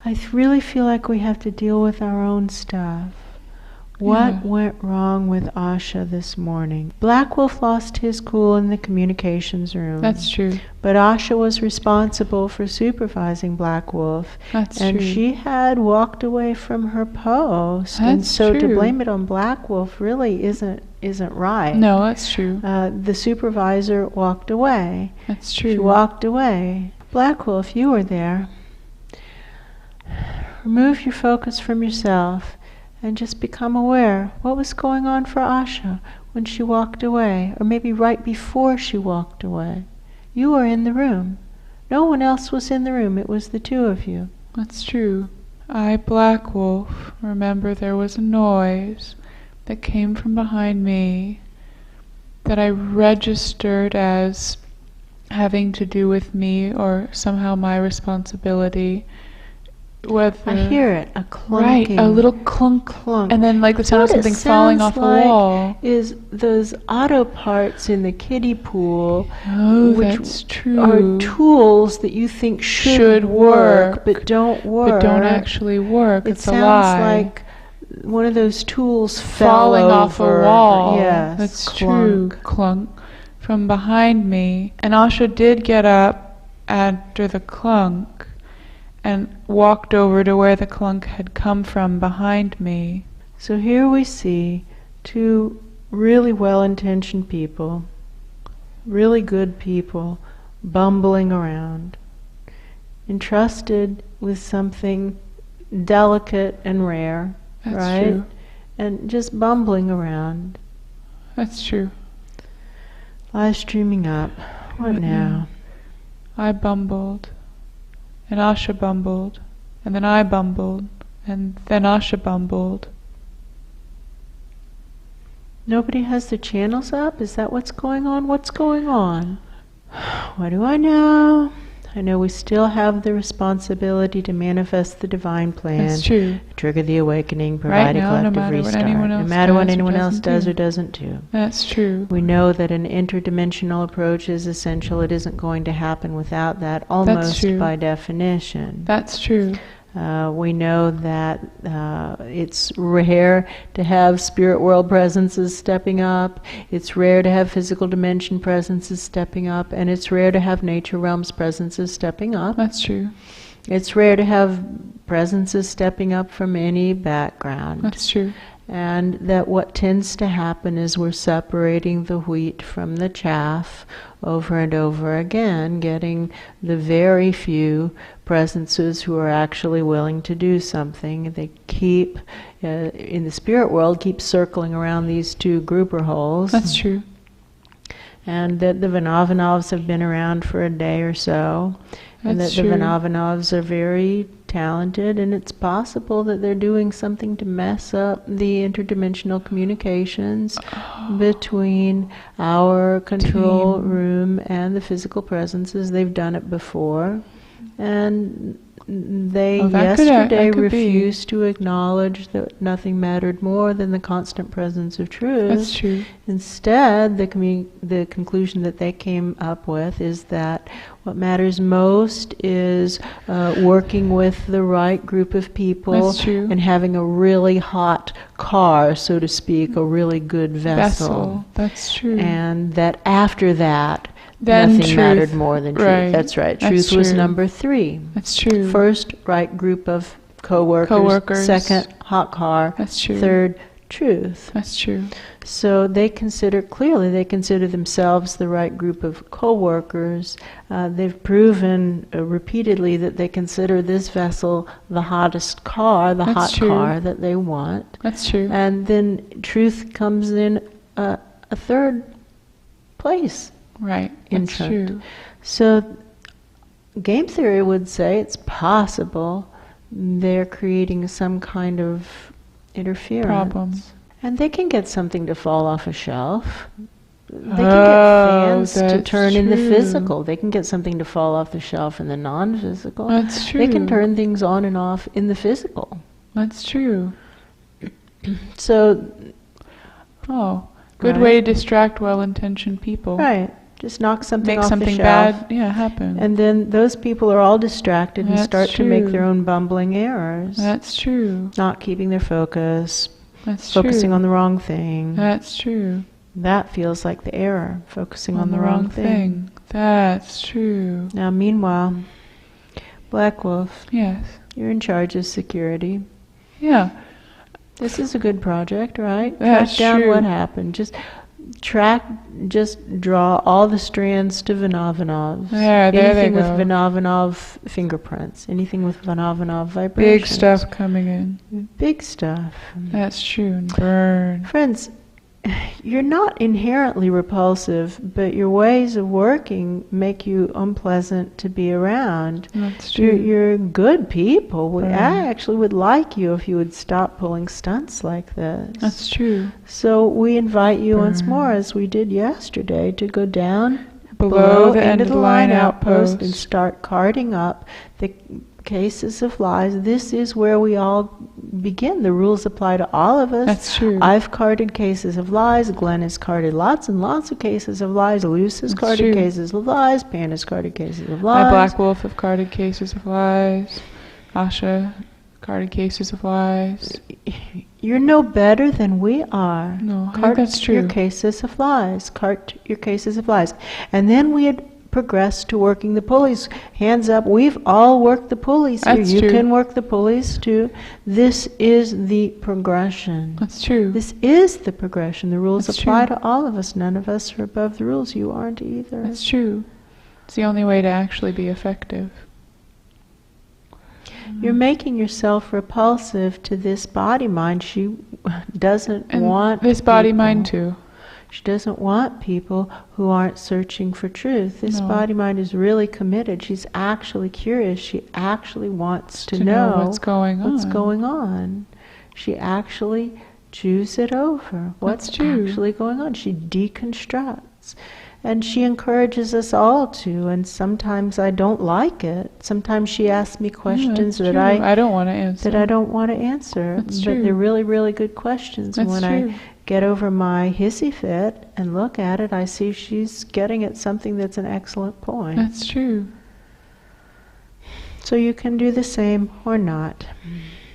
I really feel like we have to deal with our own stuff. What went wrong with Asha this morning? Black Wolf lost his cool in the communications room. That's true. But Asha was responsible for supervising Black Wolf. That's and true. she had walked away from her post. That's and so true. to blame it on Black Wolf really isn't right. No, that's true. The supervisor walked away. That's true. She walked away. Black Wolf, you were there. Remove your focus from yourself and just become aware. What was going on for Asha when she walked away? Or maybe right before she walked away? You were in the room. No one else was in the room. It was the two of you. That's true. I, Black Wolf, remember there was a noise that came from behind me that I registered as having to do with me or somehow my responsibility. Whether I hear it, a clunking. Right, a little clunk, clunk. And then like the sound of something falling off a wall. Is those auto parts in the kiddie pool, which that's true. are tools that you think should work, but don't work. But don't actually work. It it's a lie. sounds like one of those tools falling off a wall. Yes, that's clunk. true. Clunk from behind me. And Asha did get up after the clunk and walked over to where the clunk had come from behind me. So here we see two really well-intentioned people, really good people, bumbling around, entrusted with something delicate and rare, That's right? true. And just bumbling around. That's true. Live streaming up. What now? I bumbled. And Asha bumbled, and then I bumbled, and then Asha bumbled. Nobody has the channels up? Is that what's going on? What's going on? What do I know? I know we still have the responsibility to manifest the divine plan. That's true. Trigger the awakening, provide a now, collective no matter restart. what anyone else no matter what does or anyone else doesn't does do. or doesn't do. That's true. We know that an interdimensional approach is essential. It isn't going to happen without that, almost true. by definition. That's true. We know that it's rare to have spirit world presences stepping up. It's rare to have physical dimension presences stepping up. And it's rare to have nature realms presences stepping up. That's true. It's rare to have presences stepping up from any background. That's true. And that what tends to happen is we're separating the wheat from the chaff over and over again, getting the very few presences who are actually willing to do something. They keep, in the spirit world, keep circling around these two grouper holes. That's true. And that the Vanovanovs have been around for a day or so. And that That's the true. Vanovanovs are very talented, and it's possible that they're doing something to mess up the interdimensional communications between our control room and the physical presences. They've done it before. And they yesterday refused to acknowledge that nothing mattered more than the constant presence of truth. That's true. Instead, the conclusion that they came up with is that what matters most is working with the right group of people. That's true. And having a really hot car, so to speak, a really good vessel. That's true. And that after that, then nothing truth mattered more than truth. Right. That's right. That's Truth was true. number 3. That's true. First, right group of co-workers. Second, hot car. That's true. Third, truth. That's true. So they consider themselves the right group of co-workers. They've proven repeatedly that they consider this vessel the hottest car, the That's hot true. car that they want. That's true. And then truth comes in a third place. Right. That's true. So game theory would say it's possible they're creating some kind of interference. Problem. And they can get something to fall off a shelf. They can get fans to turn in the physical. They can get something to fall off the shelf in the non-physical. That's true. They can turn things on and off in the physical. That's true. So, good way to distract well-intentioned people. right. Just knock something make off something the shelf. bad happen. And then those people are all distracted and That's start to make true. their own bumbling errors. That's true. Not keeping their focus. That's Focusing true. on the wrong thing. That's true. That feels like the error. Focusing on the wrong thing. That's true. Now, meanwhile, Black Wolf, Yes. you're in charge of security. Yeah. This is a good project, right? That's Track down true. what happened. Just draw all the strands to Vanovanovs. There they Anything with go. Vanovanov fingerprints. Anything with Vanovanov vibrations. Big stuff coming in. Big stuff. That's true. And burn. Friends, you're not inherently repulsive, but your ways of working make you unpleasant to be around. That's true. You're good people. Right. I actually would like you if you would stop pulling stunts like this. That's true. So we invite you once Burn. more, as we did yesterday, to go down Below the end into of the the line outpost outpost. and start carting up the cases of lies. This is where we all begin. The rules apply to all of us. That's true. I've carded cases of lies. Glenn has carded lots and lots of cases of lies. Luce has That's carded true. cases of lies. Pan has carded cases of lies. My Black Wolf have carded cases of lies. Asha carded cases of lies. You're no better than we are. No, I think Cart that's true. your cases of lies. Cart your cases of lies. And then we had progressed to working the pulleys. Hands up. We've all worked the pulleys here. That's You true. can work the pulleys too. This is the progression. That's true. This is the progression. The rules That's apply true. to all of us. None of us are above the rules. You aren't either. That's true. It's the only way to actually be effective. You're making yourself repulsive to this body-mind. She doesn't And want this body people. mind too. She doesn't want people who aren't searching for truth. This No. body-mind is really committed. She's actually curious. She actually wants to know what's going on. what's going on. She actually chews it over. What's That's true. actually going on? She deconstructs. And she encourages us all to, and sometimes I don't like it. Sometimes she asks me questions Yeah, that that's true. I I don't want to answer. don't want to answer. That's but true. they're really, really good questions. That's When true. I get over my hissy fit and look at it, I see she's getting at something that's an excellent point. That's true. So you can do the same or not.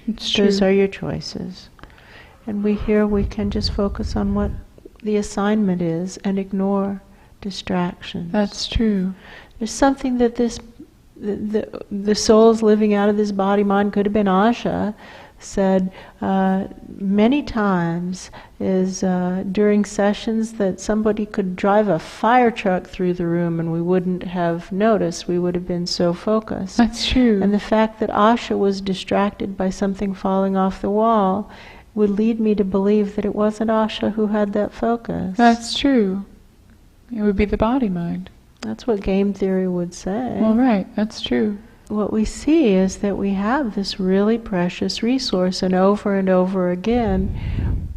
It's true. Those are your choices. And we can just focus on what the assignment is and ignore distractions. That's true. There's something that the souls living out of this body mind, could have been Asha, said many times is during sessions that somebody could drive a fire truck through the room and we wouldn't have noticed. We would have been so focused. That's true. And the fact that Asha was distracted by something falling off the wall would lead me to believe that it wasn't Asha who had that focus. That's true. It would be the body mind. That's what game theory would say. Well, right. That's true. What we see is that we have this really precious resource, and over again,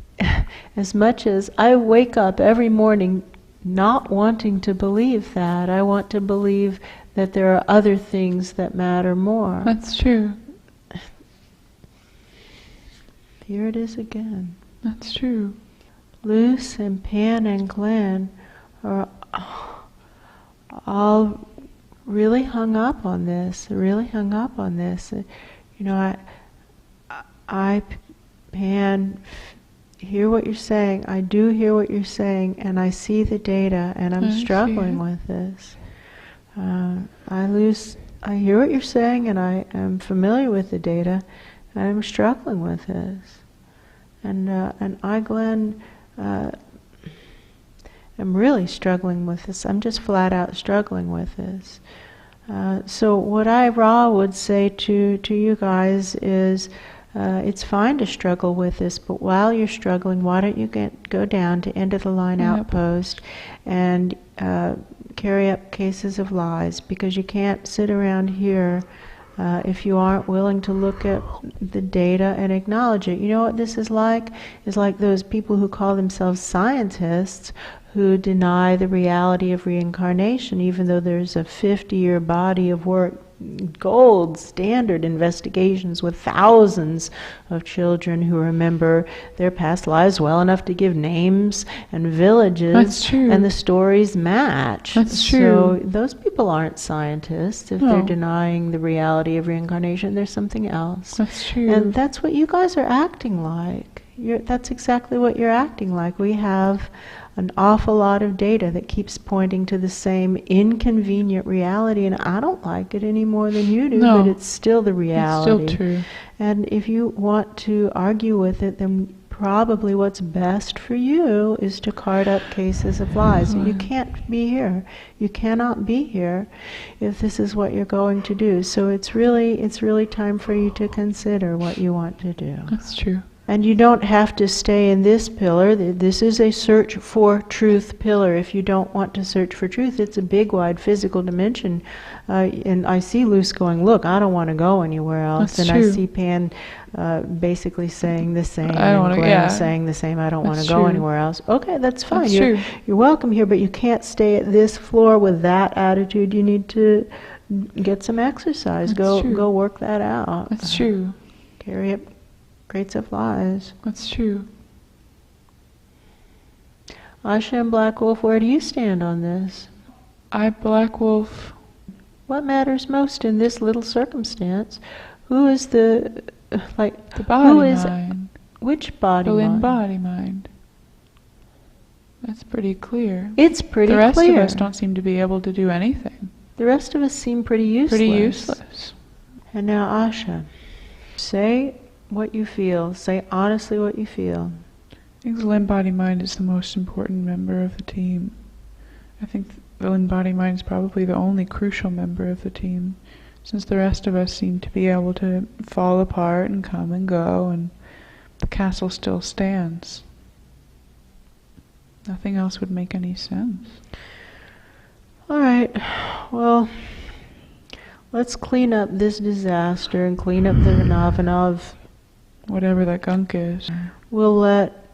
as much as I wake up every morning not wanting to believe that, I want to believe that there are other things that matter more. That's true. Here it is again. That's true. Luce and Pan and Glenn are all really hung up on this. You know, I Pan, hear what you're saying. I do hear what you're saying, and I see the data, and I'm struggling with this. I hear what you're saying, and I am familiar with the data, and I'm struggling with this. And I, Glenn, am really struggling with this. I'm just flat out struggling with this. So what I, Ra, would say to you guys is, it's fine to struggle with this, but while you're struggling, why don't you go down to end of the line outpost and carry up cases of lies, because you can't sit around here if you aren't willing to look at the data and acknowledge it. You know what this is like? It's like those people who call themselves scientists who deny the reality of reincarnation, even though there's a 50-year body of work gold standard investigations with thousands of children who remember their past lives well enough to give names and villages. That's true. And the stories match. That's true. So those people aren't scientists. If No. they're denying the reality of reincarnation, there's something else. That's true. And that's what you guys are acting like. That's exactly what you're acting like. We have an awful lot of data that keeps pointing to the same inconvenient reality, and I don't like it any more than you do, No. but it's still the reality. It's still true. And if you want to argue with it, then probably what's best for you is to card up cases of lies. You can't be here. You cannot be here if this is what you're going to do. So it's really time for you to consider what you want to do. That's true. And you don't have to stay in this pillar. This is a search for truth pillar. If you don't want to search for truth, it's a big, wide physical dimension. And I see Luce going, look, I don't want to go anywhere else. That's and true. I see Pan basically saying the same. I don't and wanna- Glenn yeah. saying the same. I don't want That's to go true. anywhere else. Okay, that's fine. That's You're, true. you're welcome here, but you can't stay at this floor with that attitude. You need to get some exercise. That's true. Go work that out. That's true. Carry up crates of lies. That's true. Asha and Black Wolf, where do you stand on this? I, Black Wolf, What matters most in this little circumstance? Who is the, like, the body who is, mind, which body the mind? Lynn-Body-Mind. That's pretty clear. It's pretty The rest clear. of us don't seem to be able to do anything. The rest of us seem pretty useless. Pretty useless. And now, Asha, say what you feel. Say honestly what you feel. I think the Lynn-Body-Mind is the most important member of the team. I think the Lynn-Body-Mind is probably the only crucial member of the team, since the rest of us seem to be able to fall apart and come and go, and the castle still stands. Nothing else would make any sense. All right. Well, let's clean up this disaster and clean up the Vanovanov. Whatever that gunk is. We'll let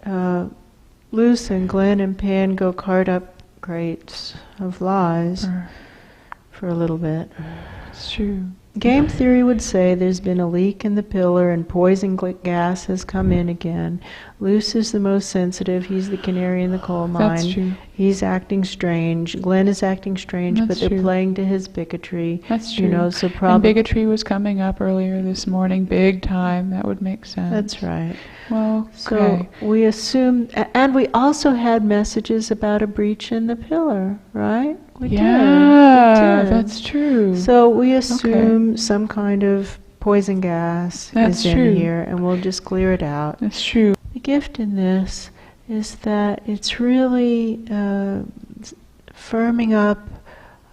Luce and Glenn and Pan go cart up crates of lies for a little bit. It's true. Game theory would say there's been a leak in the pillar and poison gas has come in again. Luce is the most sensitive. He's the canary in the coal mine. That's true. He's acting strange. Glenn is acting strange, That's but they're true. playing to his bigotry. That's true. You know, so And probably bigotry was coming up earlier this morning, big time. That would make sense. that's right. Well, So okay. we assume, and we also had messages about a breach in the pillar, right? We did. Yeah, We did. that's true. So we assume some kind of poison gas That's is true. in here, and we'll just clear it out. That's true. The gift in this is that it's really firming up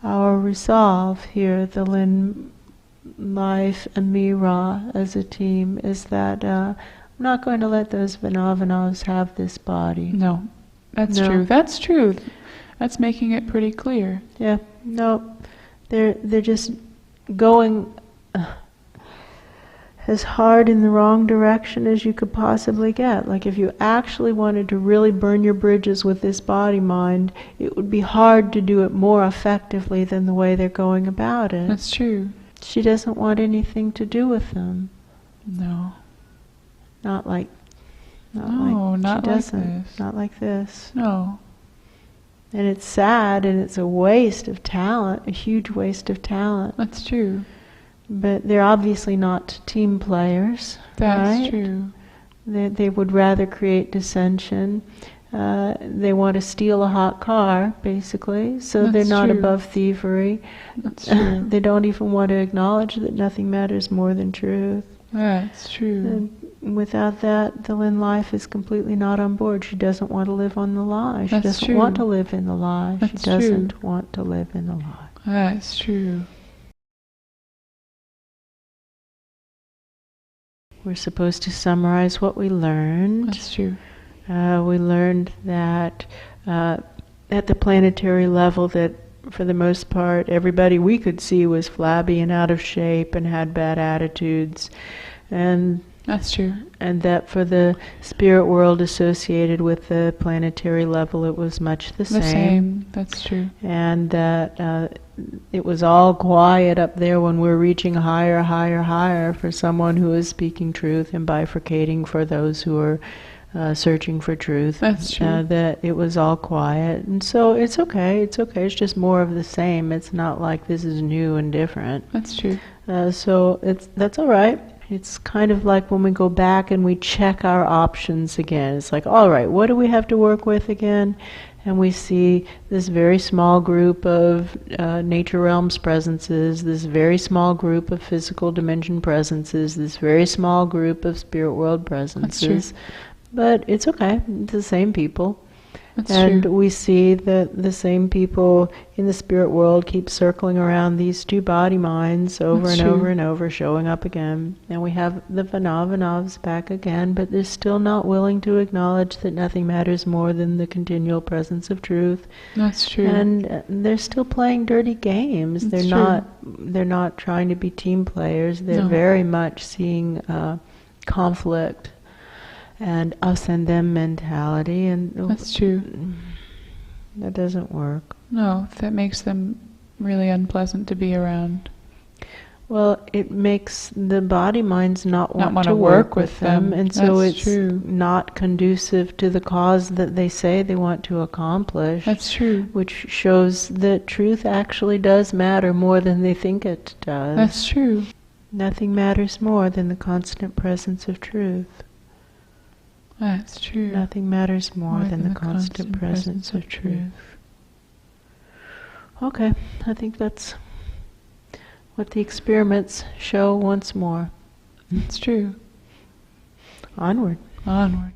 our resolve here, the Lynn, Life, and me, Ra, as a team, is that I'm not going to let those Vanovanovs have this body. No, that's No. true. That's true. That's making it pretty clear. Yeah, no, they're just going as hard in the wrong direction as you could possibly get. Like if you actually wanted to really burn your bridges with this body mind, it would be hard to do it more effectively than the way they're going about it. That's true. She doesn't want anything to do with them. No. Not like No, she not like doesn't. this. Not like this. No. And it's sad, and it's a waste of talent, a huge waste of talent. That's true. But they're obviously not team players, That's right? true. They would rather create dissension. They want to steal a hot car, basically, so they're That's not true. above thievery. That's true. They don't even want to acknowledge that nothing matters more than truth. That's true. And without that, the Lynn life is completely not on board. She doesn't want to live on the lie. She That's doesn't true. want to live in the lie. That's She true. doesn't want to live in the lie. That's true. We're supposed to summarize what we learned. That's true. We learned that at the planetary level that for the most part everybody we could see was flabby and out of shape and had bad attitudes. And That's true. And that for the spirit world associated with the planetary level, it was much the same. That's true. And that it was all quiet up there when we're reaching higher, higher, higher for someone who is speaking truth and bifurcating for those who are searching for truth. That's true. That it was all quiet. And so it's okay. It's okay. It's just more of the same. It's not like this is new and different. That's true. So that's all right. It's kind of like when we go back and we check our options again. It's like, all right, what do we have to work with again? And we see this very small group of nature realms presences, this very small group of physical dimension presences, this very small group of spirit world presences. That's true. But it's okay. It's the same people. That's and true. we see that the same people in the spirit world keep circling around these two body minds over That's and true. over and over, showing up again. And we have the Vanovanovs back again, but they're still not willing to acknowledge that nothing matters more than the continual presence of truth. That's true. And they're still playing dirty games. That's They're not trying to be team players. They're No. very much seeing conflict and us and them mentality, and That's true. that doesn't work. No, that makes them really unpleasant to be around. Well, it makes the body minds not want wanna to work with them, and so That's it's true. not conducive to the cause that they say they want to accomplish. That's true. Which shows that truth actually does matter more than they think it does. That's true. Nothing matters more than the constant presence of truth. That's true. Nothing matters more than the constant presence of truth. Okay, I think that's what the experiments show once more. It's true. Onward. Onward.